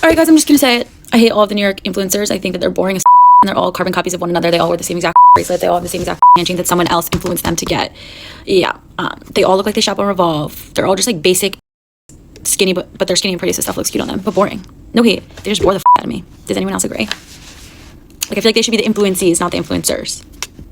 All right, guys, I'm just gonna say it. I hate all of the New York influencers. I think that they're boring as and they're all carbon copies of one another. They all wear the same exact bracelet. They all have the same exact handchain that someone else influenced them to get. Yeah, they all look like they shop on Revolve. They're all just like basic skinny, but they're skinny and pretty, so stuff looks cute on them, but boring. No hate. They just bore the out of me. Does anyone else agree? Like, I feel like they should be the influencees, not the influencers.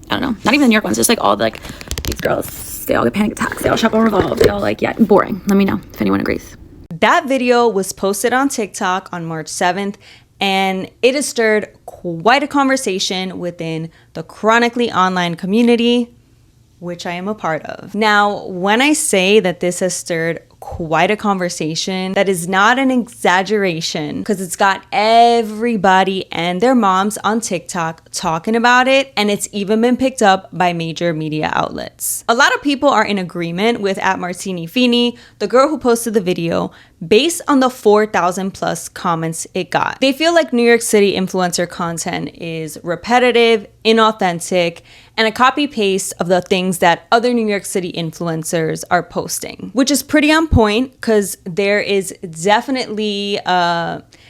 I don't know. Not even the New York ones. Just like all like these girls. They all get panic attacks. They all shop on Revolve. They all like, yeah, boring. Let me know if anyone agrees. That video was posted on TikTok on March 7th, and it has stirred quite a conversation within the chronically online community, which I am a part of. Now, when I say that this has stirred quite a conversation, that is not an exaggeration, because it's got everybody and their moms on TikTok talking about it, and it's even been picked up by major media outlets. A lot of people are in agreement with @MartiniFini, the girl who posted the video, based on the 4,000 plus comments it got. They feel like New York City influencer content is repetitive, inauthentic, and a copy paste of the things that other New York City influencers are posting, which is pretty on point because there is definitely,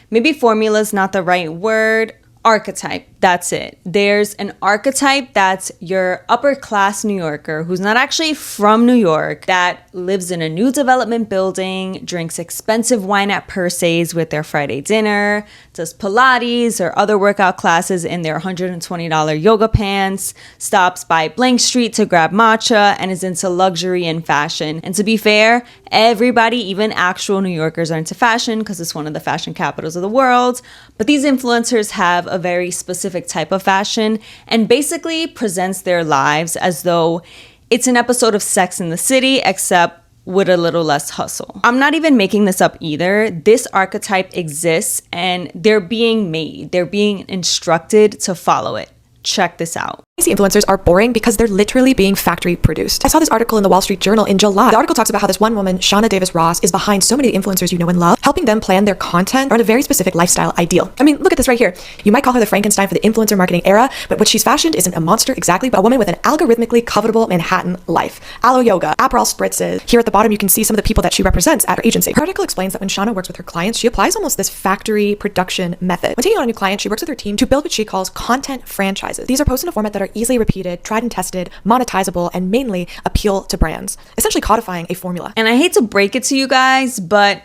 maybe formula is not the right word, archetype. That's it. There's an archetype that's your upper class New Yorker who's not actually from New York, that lives in a new development building, drinks expensive wine at Persay's with their Friday dinner, does Pilates or other workout classes in their $120 yoga pants, stops by Blank Street to grab matcha, and is into luxury and fashion. And to be fair, everybody, even actual New Yorkers, are into fashion because it's one of the fashion capitals of the world. But these influencers have a very specific type of fashion and basically presents their lives as though it's an episode of Sex in the City, except with a little less hustle. I'm not even making this up either. This archetype exists and they're being made. They're being instructed to follow it. Check this out. NYC influencers are boring because they're literally being factory produced. I saw this article in the Wall Street Journal in July. The article talks about how this one woman, Shauna Davis Ross, is behind so many influencers you know and love, helping them plan their content around a very specific lifestyle ideal. I mean, look at this right here. You might call her the Frankenstein for the influencer marketing era, but what she's fashioned isn't a monster exactly, but a woman with an algorithmically covetable Manhattan life. Aloe yoga, Aperol spritzes. Here at the bottom, you can see some of the people that she represents at her agency. Her article explains that when Shauna works with her clients, she applies almost this factory production method. When taking on a new client, she works with her team to build what she calls content franchises. These are posts in a format that are easily repeated, tried and tested, monetizable, and mainly appeal to brands, essentially codifying a formula. And I hate to break it to you guys, but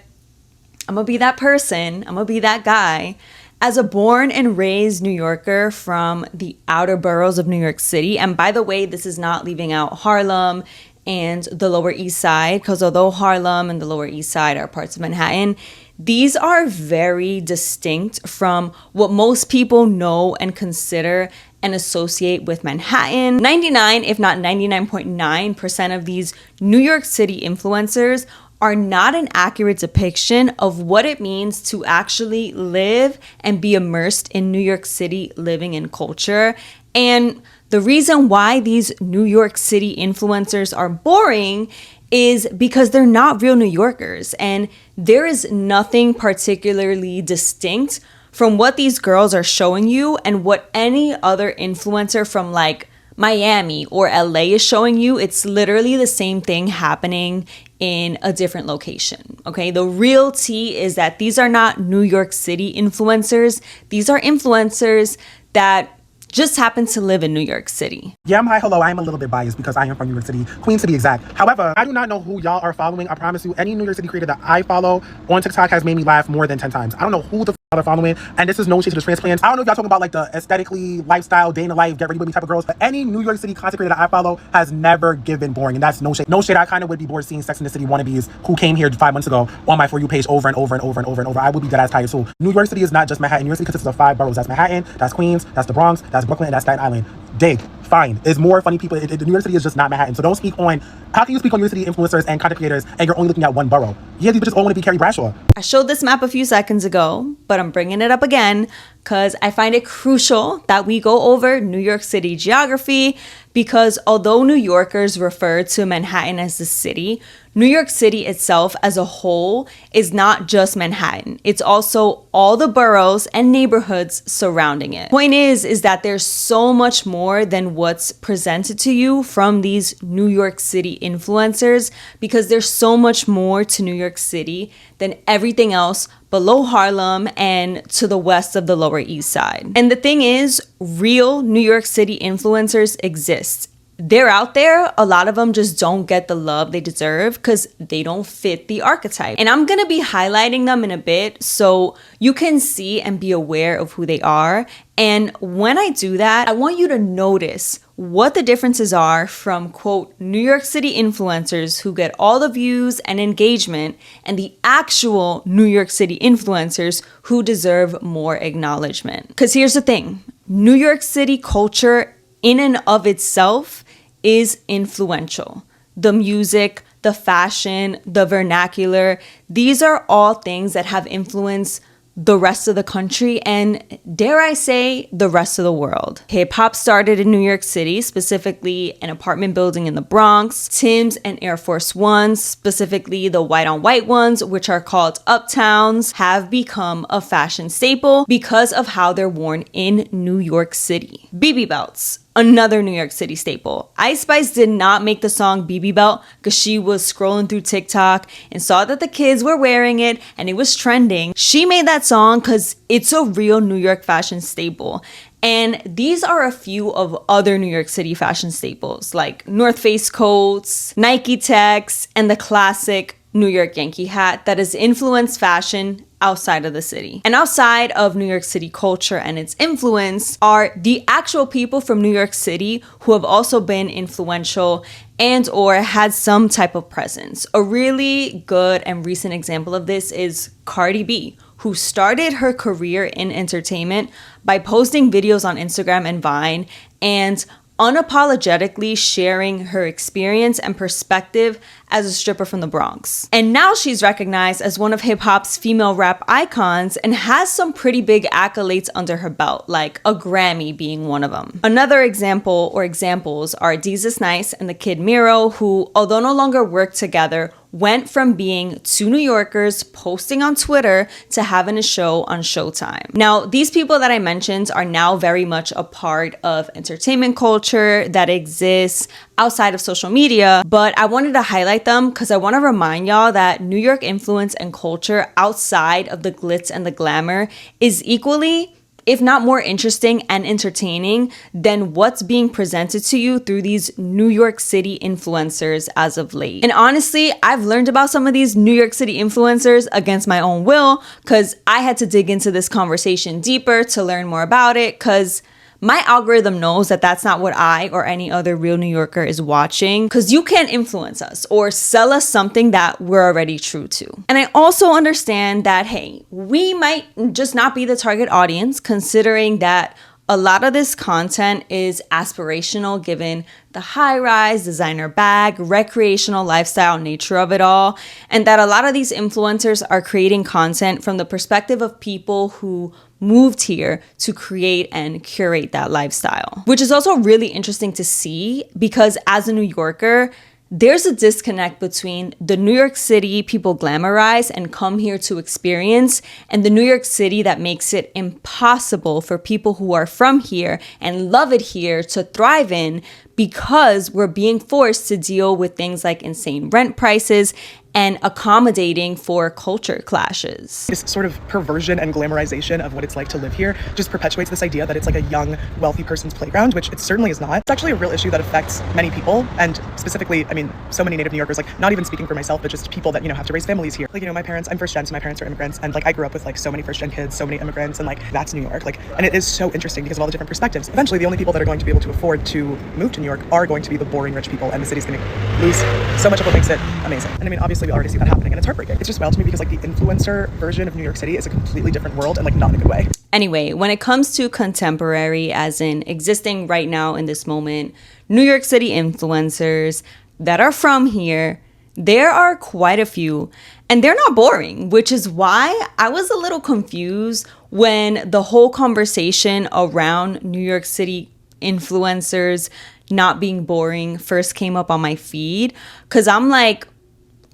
I'm gonna be that person, I'm gonna be that guy. As a born and raised New Yorker from the outer boroughs of New York City, and by the way, this is not leaving out Harlem and the Lower East Side, because although Harlem and the Lower East Side are parts of Manhattan, these are very distinct from what most people know and consider and associate with Manhattan. 99, if not 99.9% of these New York City influencers are not an accurate depiction of what it means to actually live and be immersed in New York City living and culture. And the reason why these New York City influencers are boring is because they're not real New Yorkers, and there is nothing particularly distinct from what these girls are showing you and what any other influencer from like Miami or LA is showing you. It's literally the same thing happening in a different location. Okay, the real tea is that these are not New York City influencers. These are influencers that just happen to live in New York City. Yeah, hi, hello. I am a little bit biased because I am from New York City, Queens to be exact. However, I do not know who y'all are following. I promise you, any New York City creator that I follow on TikTok has made me laugh more than 10 times. I don't know who the are following, and this is no shade to the transplants. I don't know if y'all talking about like the aesthetically, lifestyle, day in the life, get ready with me type of girls, but any New York City content creator that I follow has never given boring, and that's no shade. No shade, I kind of would be bored seeing Sex in the City wannabes who came here 5 months ago on my For You page over and over and over and over and over. I would be dead ass tired too. New York City is not just Manhattan. New York City consists of 5 boroughs. That's Manhattan, that's Queens, that's the Bronx, that's Brooklyn, and that's Staten Island. Dig, fine. It's more funny people. New York City is just not Manhattan. So don't speak on, how can you speak on New York City influencers and content creators and you're only looking at one borough? Yeah, these bitches all want to be Carrie Bradshaw. I showed this map a few seconds ago, but I'm bringing it up again because I find it crucial that we go over New York City geography, because although New Yorkers refer to Manhattan as the city, New York City itself as a whole is not just Manhattan. It's also all the boroughs and neighborhoods surrounding it. Point is that there's so much more than what's presented to you from these New York City influencers, because there's so much more to New York City than everything else below Harlem and to the west of the Lower East Side. And the thing is, real New York City influencers exist. They're out there. A lot of them just don't get the love they deserve because they don't fit the archetype. And I'm gonna be highlighting them in a bit so you can see and be aware of who they are. And when I do that, I want you to notice what the differences are from, quote, New York City influencers who get all the views and engagement and the actual New York City influencers who deserve more acknowledgement. Because here's the thing, New York City culture in and of itself is influential. The music, the fashion, the vernacular, these are all things that have influenced the rest of the country and, dare I say, the rest of the world. Hip hop started in New York City, specifically an apartment building in the Bronx. Timbs and Air Force Ones, specifically the white on white ones, which are called Uptowns, have become a fashion staple because of how they're worn in New York City. BB belts, another New York City staple. Ice Spice did not make the song BB Belt because she was scrolling through TikTok and saw that the kids were wearing it and it was trending. She made that song because it's a real New York fashion staple. And these are a few of other New York City fashion staples like North Face coats, Nike Techs, and the classic New York Yankee hat that has influenced fashion outside of the city. And outside of New York City culture and its influence are the actual people from New York City who have also been influential and or had some type of presence. A really good and recent example of this is Cardi B, who started her career in entertainment by posting videos on Instagram and Vine and unapologetically sharing her experience and perspective as a stripper from the Bronx. And now she's recognized as one of hip-hop's female rap icons and has some pretty big accolades under her belt, like a Grammy being one of them. Another example or examples are Jesus Nice and the Kid Miro, who, although no longer work together, went from being two New Yorkers posting on Twitter to having a show on Showtime. Now, these people that I mentioned are now very much a part of entertainment culture that exists outside of social media, but I wanted to highlight them because I want to remind y'all that New York influence and culture outside of the glitz and the glamour is equally, if not more interesting and entertaining than what's being presented to you through these New York City influencers as of late. And honestly, I've learned about some of these New York City influencers against my own will because I had to dig into this conversation deeper to learn more about it because my algorithm knows that that's not what I or any other real New Yorker is watching because you can't influence us or sell us something that we're already true to. And I also understand that, hey, we might just not be the target audience considering that a lot of this content is aspirational given the high-rise, designer bag, recreational lifestyle nature of it all, and that a lot of these influencers are creating content from the perspective of people who moved here to create and curate that lifestyle. Which is also really interesting to see because as a New Yorker, there's a disconnect between the New York City people glamorize and come here to experience and the New York City that makes it impossible for people who are from here and love it here to thrive in because we're being forced to deal with things like insane rent prices and accommodating for culture clashes. This sort of perversion and glamorization of what it's like to live here just perpetuates this idea that it's like a young, wealthy person's playground, which it certainly is not. It's actually a real issue that affects many people, and specifically, I mean, so many native New Yorkers, like not even speaking for myself, but just people that, have to raise families here. Like, my parents, I'm first gen, so my parents are immigrants, and like I grew up with like so many first gen kids, so many immigrants, and like that's New York. Like, and it is so interesting because of all the different perspectives. Eventually, the only people that are going to be able to afford to move to New York are going to be the boring rich people, and the city's going to lose so much of what makes it amazing. And I mean, obviously, we already see that happening, and it's heartbreaking. It's just wild to me because like the influencer version of New York City is a completely different world and like not in a good way. Anyway, when it comes to contemporary, as in existing right now in this moment, New York City influencers that are from here, there are quite a few, and they're not boring, which is why I was a little confused when the whole conversation around New York City influencers not being boring first came up on my feed, because I'm like,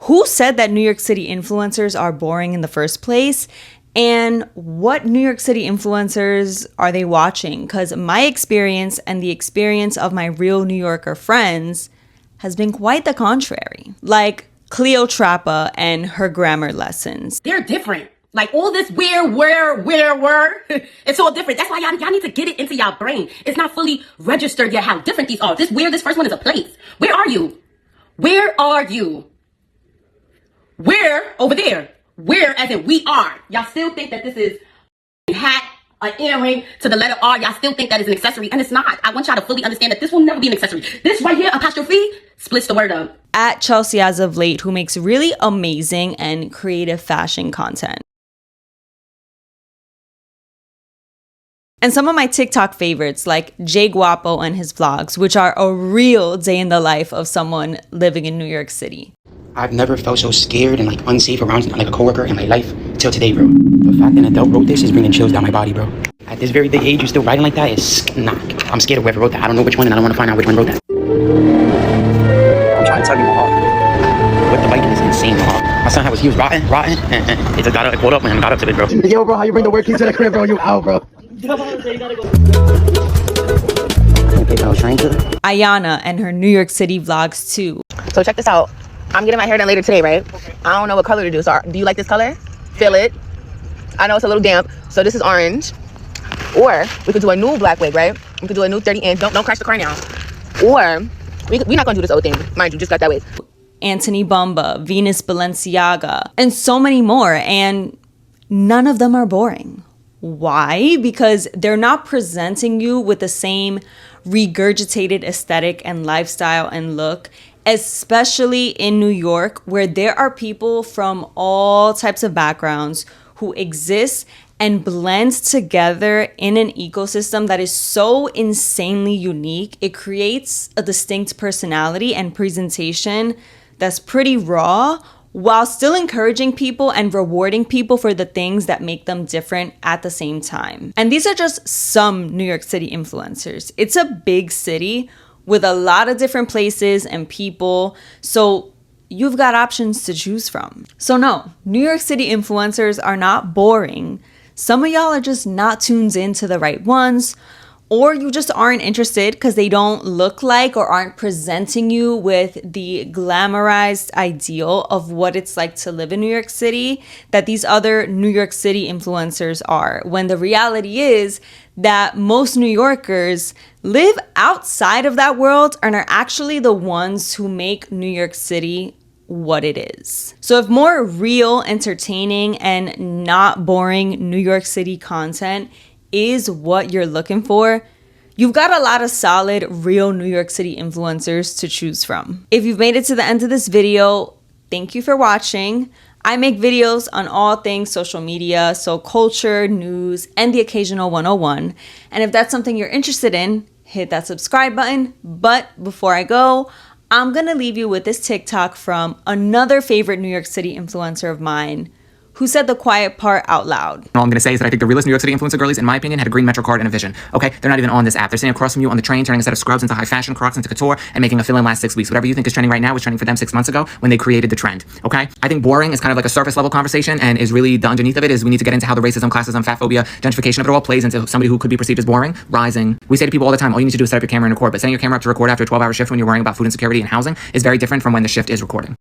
who said that New York City influencers are boring in the first place? And what New York City influencers are they watching? Because my experience and the experience of my real New Yorker friends has been quite the contrary. Like, Cleotrapa and her grammar lessons. They're different. Like all this where, it's all different. That's why y'all need to get it into y'all brain. It's not fully registered yet how different these are. This first one is a place. Where are you? Where are you? Where over there? Where as in we are. Y'all still think that this is a hat, an earring to the letter R. Y'all still think that is an accessory, and it's not. I want y'all to fully understand that this will never be an accessory. This right here, apostrophe, splits the word up. At Chelsea as of late, who makes really amazing and creative fashion content. And some of my TikTok favorites like Jay Guapo and his vlogs, which are a real day in the life of someone living in New York City. I've never felt so scared and like unsafe around like a coworker in my life till today, bro. The fact that an adult wrote this is bringing chills down my body, bro. At this very big age, you're still writing like that is I'm scared of whoever wrote that. I don't know which one, and I don't want to find out which one wrote that. I'm trying to tell you, what the biking is insane, my son he was rotten, and he just got up, pulled up, and got up to it, bro. Yo, bro, how you bring the work keys to the crib, bro? You out, bro. Ayana and her New York City vlogs too. So check this out. I'm getting my hair done later today, right? I don't know what color to do. So do you like this color? Feel it. I know it's a little damp. So this is orange. Or we could do a new black wig, right? We could do a new 30 inch. Don't crash the car now. Or we're not gonna do this old thing. Mind you, just got that wig. Anthony Bumba, Venus Balenciaga, and so many more. And none of them are boring. Why? Because they're not presenting you with the same regurgitated aesthetic and lifestyle and look, especially in New York, where there are people from all types of backgrounds who exist and blend together in an ecosystem that is so insanely unique. It creates a distinct personality and presentation that's pretty raw, while still encouraging people and rewarding people for the things that make them different at the same time. And these are just some New York City influencers. It's a big city with a lot of different places and people, so you've got options to choose from. So no, New York City influencers are not boring. Some of y'all are just not tuned into the right ones, or you just aren't interested because they don't look like or aren't presenting you with the glamorized ideal of what it's like to live in New York City that these other New York City influencers are. When the reality is that most New Yorkers live outside of that world and are actually the ones who make New York City what it is. So if more real, entertaining, and not boring New York City content is what you're looking for, you've got a lot of solid, real New York City influencers to choose from. If you've made it to the end of this video, thank you for watching. I make videos on all things social media, so culture, news, and the occasional 101. And if that's something you're interested in, hit that subscribe button. But before I go, I'm gonna leave you with this TikTok from another favorite New York City influencer of mine, who said the quiet part out loud. All I'm going to say is that I think the realest New York City influencer girlies, in my opinion, had a green Metro card and a vision. Okay? They're not even on this app. They're sitting across from you on the train, turning a set of scrubs into high fashion, Crocs into couture, and making a fill in last 6 weeks. Whatever you think is trending right now was trending for them 6 months ago when they created the trend. Okay? I think boring is kind of like a surface level conversation, and is really the underneath of it is we need to get into how the racism, classism, fat phobia, gentrification of it all plays into somebody who could be perceived as boring, rising. We say to people all the time, all you need to do is set up your camera and record, but setting your camera up to record after a 12-hour shift when you're worrying about food insecurity and housing is very different from when the shift is recording.